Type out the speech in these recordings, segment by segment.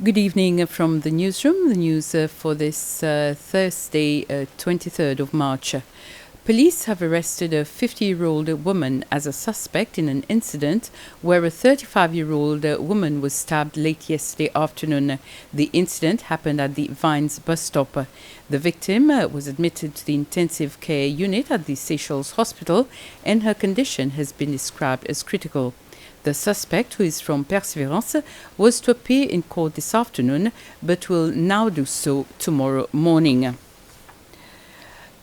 Good evening from the newsroom. The news for this Thursday, 23rd of March. Police have arrested a 50-year-old woman as a suspect in an incident where a 35-year-old woman was stabbed late yesterday afternoon. The incident happened at the Vines bus stop. The victim was admitted to the intensive care unit at the Seychelles Hospital, and her condition has been described as critical. The suspect, who is from Perseverance, was to appear in court this afternoon, but will now do so tomorrow morning.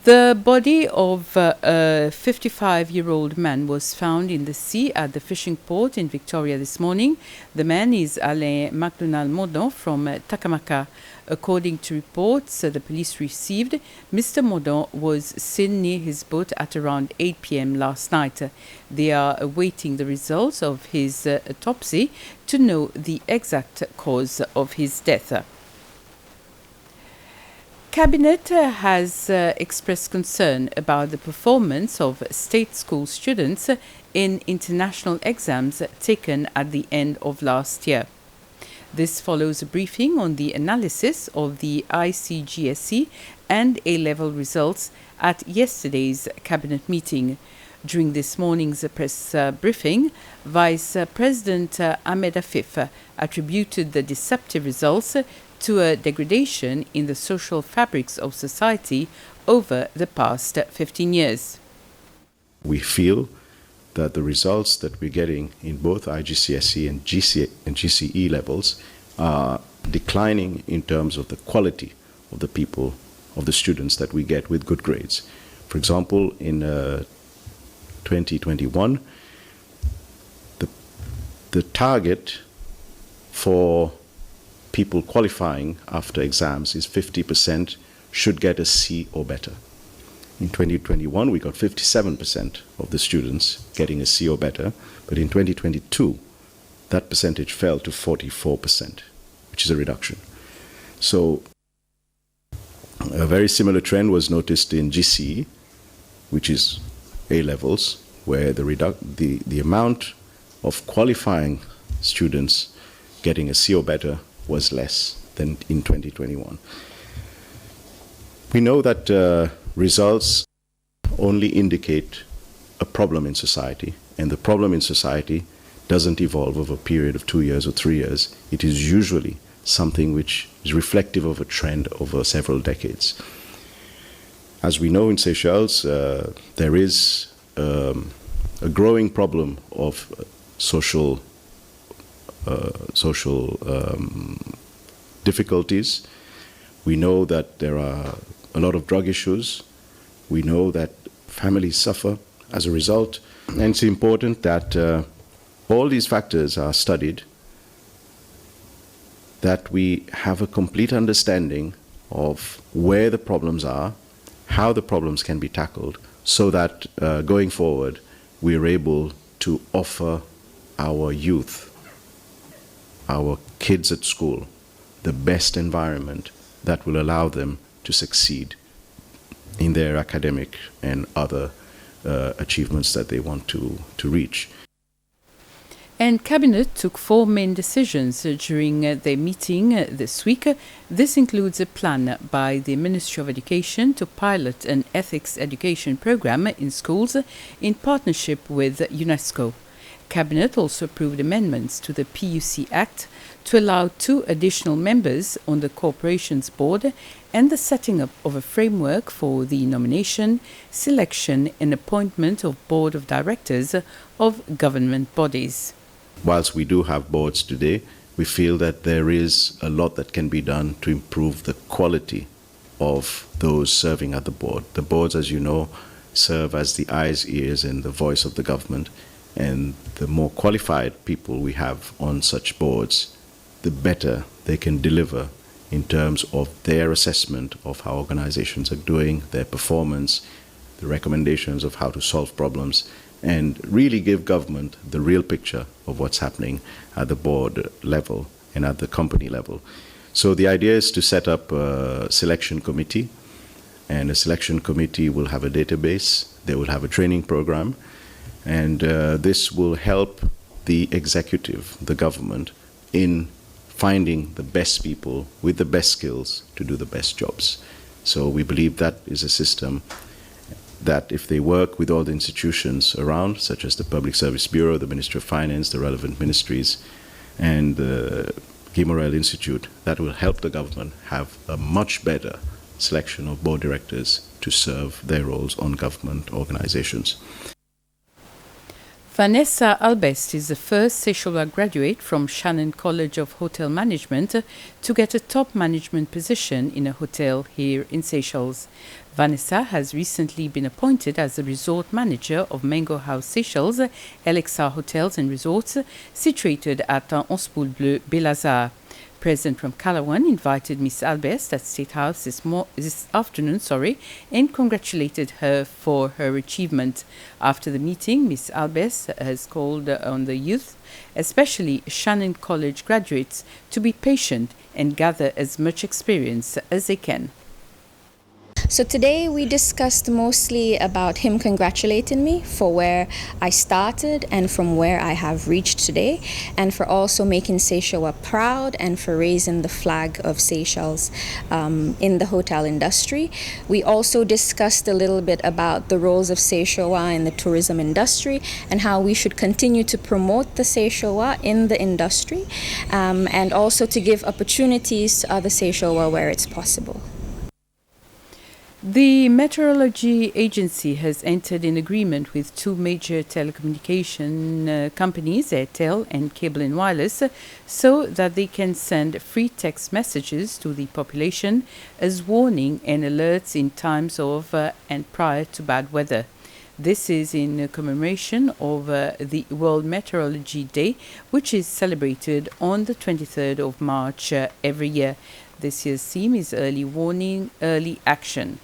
The body of a 55-year-old man was found in the sea at the fishing port in Victoria this morning. The man is Alain MacDonald-Mordaunt from Takamaka. According to reports the police received, Mr. Mordaunt was seen near his boat at around 8 p.m. last night. They are awaiting the results of his autopsy to know the exact cause of his death. Cabinet has expressed concern about the performance of state school students in international exams taken at the end of last year. This follows a briefing on the analysis of the ICGSE and A-level results at yesterday's cabinet meeting. During this morning's press briefing, Vice President Ahmed Afif attributed the deceptive results to a degradation in the social fabrics of society over the past 15 years. We feel that the results that we're getting in both IGCSE and GCE levels are declining in terms of the quality of the people, of the students that we get with good grades. For example, in 2021, the target for people qualifying after exams is 50% should get a C or better. In 2021, we got 57% of the students getting a C or better, but in 2022, that percentage fell to 44%, which is a reduction. So a very similar trend was noticed in GCE, which is A-levels, where the amount of qualifying students getting a C or better was less than in 2021. We know that results only indicate a problem in society, and the problem in society doesn't evolve over a period of 2 years or 3 years. It is usually something which is reflective of a trend over several decades. As we know in Seychelles, there is a growing problem of social difficulties. We know that there are a lot of drug issues. We know that families suffer as a result. And it's important that all these factors are studied, that we have a complete understanding of where the problems are, how the problems can be tackled, so that going forward, we are able to offer our youth, our kids at school, the best environment that will allow them to succeed in their academic and other achievements that they want to reach. And Cabinet took 4 main decisions during their meeting this week. This includes a plan by the Ministry of Education to pilot an ethics education program in schools in partnership with UNESCO. Cabinet also approved amendments to the PUC Act to allow 2 additional members on the Corporations Board and the setting up of a framework for the nomination, selection and appointment of Board of Directors of government bodies. Whilst we do have boards today, we feel that there is a lot that can be done to improve the quality of those serving at the board. The boards, as you know, serve as the eyes, ears and the voice of the government. And the more qualified people we have on such boards, the better they can deliver in terms of their assessment of how organizations are doing, their performance, the recommendations of how to solve problems, and really give government the real picture of what's happening at the board level and at the company level. So the idea is to set up a selection committee, and a selection committee will have a database, they will have a training program, and this will help the executive, the government, in finding the best people with the best skills to do the best jobs. So we believe that is a system that if they work with all the institutions around, such as the Public Service Bureau, the Ministry of Finance, the relevant ministries, and the Guy Morel Institute, that will help the government have a much better selection of board directors to serve their roles on government organizations. Vanessa Albest is the first Seychellois graduate from Shannon College of Hotel Management to get a top management position in a hotel here in Seychelles. Vanessa has recently been appointed as the resort manager of Mango House Seychelles, Alexa Hotels and Resorts, situated at Onze Bleu, Belazar. President from Calawan invited Miss Albest at State House this afternoon, and congratulated her for her achievement. After the meeting, Miss Albest has called on the youth, especially Shannon College graduates, to be patient and gather as much experience as they can. So today we discussed mostly about him congratulating me for where I started and from where I have reached today, and for also making Seychellois proud and for raising the flag of Seychelles in the hotel industry. We also discussed a little bit about the roles of Seychellois in the tourism industry and how we should continue to promote the Seychellois in the industry, and also to give opportunities to other Seychellois where it's possible. The Meteorology Agency has entered in agreement with two major telecommunication companies, Airtel and Cable & Wireless, so that they can send free text messages to the population as warning and alerts in times of and prior to bad weather. This is in commemoration of the World Meteorology Day, which is celebrated on the 23rd of March every year. This year's theme is Early Warning, Early Action.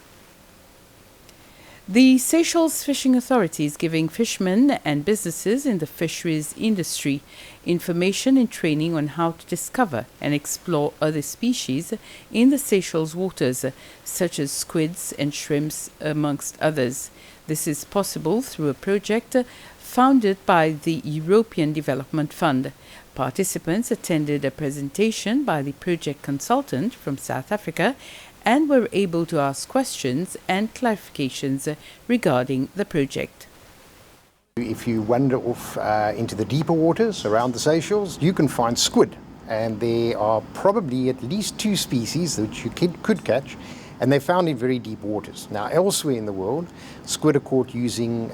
The Seychelles Fishing Authority is giving fishermen and businesses in the fisheries industry information and training on how to discover and explore other species in the Seychelles waters, such as squids and shrimps, amongst others. This is possible through a project founded by the European Development Fund. Participants attended a presentation by the project consultant from South Africa and were able to ask questions and clarifications regarding the project. If you wander off into the deeper waters around the Seychelles, you can find squid, and there are probably at least two species which you could catch, and they're found in very deep waters. Now, elsewhere in the world, squid are caught using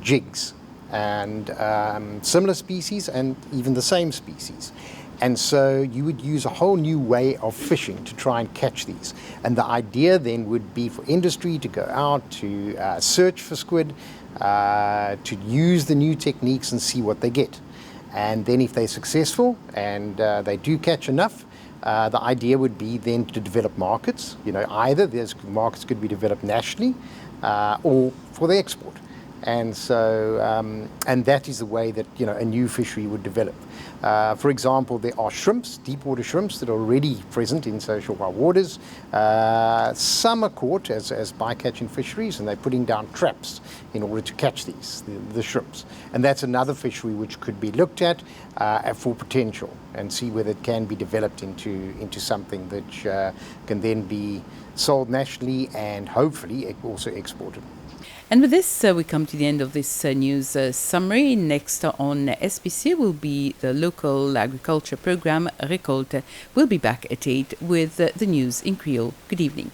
jigs and similar species and even the same species. And so you would use a whole new way of fishing to try and catch these. And the idea then would be for industry to go out to search for squid, to use the new techniques and see what they get. And then if they're successful and they do catch enough, the idea would be then to develop markets. Either those markets could be developed nationally or for the export. And so, and that is the way that a new fishery would develop. For example, there are shrimps, deep-water shrimps, that are already present in Seychelles waters. Some are caught as bycatching fisheries, and they're putting down traps in order to catch the shrimps. And that's another fishery which could be looked at for potential and see whether it can be developed into something that can then be sold nationally and hopefully also exported. And with this, we come to the end of this news summary. Next on SBC will be the local agriculture program, Récolte. We'll be back at 8 with the news in Creole. Good evening.